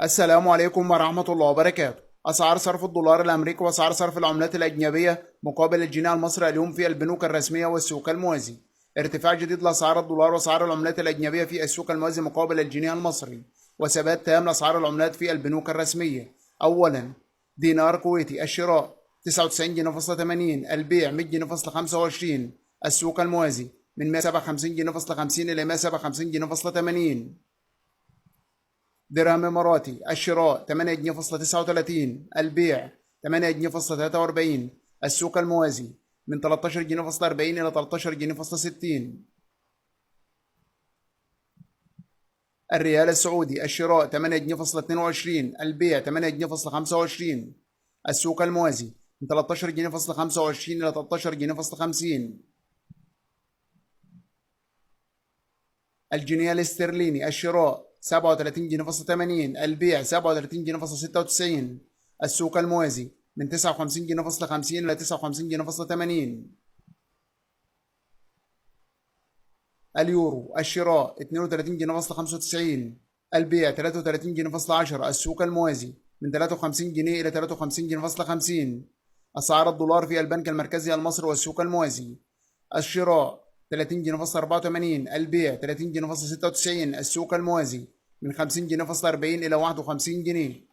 السلام عليكم ورحمة الله وبركاته. أسعار صرف الدولار الأمريكي وأسعار صرف العملات الأجنبية مقابل الجنيه المصري اليوم في البنوك الرسمية والسوق الموازي. ارتفاع جديد لأسعار الدولار وأسعار العملات الأجنبية في السوق الموازي مقابل الجنيه المصري، وثبات تام لأسعار العملات في البنوك الرسمية. أولا، دينار كويتي الشراء 99 جنيه فاصلة 80، البيع 100 جنيه فاصلة 25. السوق الموازي من 157 جنيه فاصلة 50 إلى 157 جنيه فاصلة 80. درهم إماراتي الشراء 8 جنيه فاصلة 39، البيع 8 جنيه فاصلة 43. السوق الموازي من 13 جنيه فاصلة 40 إلى 13 جنيه فاصلة 60. الريال السعودي الشراء 8 جنيه فاصلة 22، البيع 8 جنيه فاصلة 25. السوق الموازي من 13 جنيه فاصلة 25 إلى 13 جنيه فاصلة 50. الجنيه الاسترليني الشراء 37 جنيه فاصلة 80، البيع 37 جنيه فاصلة 96. السوق الموازي من 59 جنيه فاصلة 50 إلى 59 جنيه فاصلة 80. اليورو الشراء 32 جنيه فاصلة 95، البيع 33 جنيه فاصلة 10. السوق الموازي من 53 جنيه إلى 53 جنيه فاصلة 50. أسعار الدولار في البنك المركزي المصري والسوق الموازي: الشراء 30 جنيه فاصلة 84، البيع 30 جنيه فاصلة 96. السوق الموازي من 50 جنيه فاصلة 40 إلى 51 جنيه.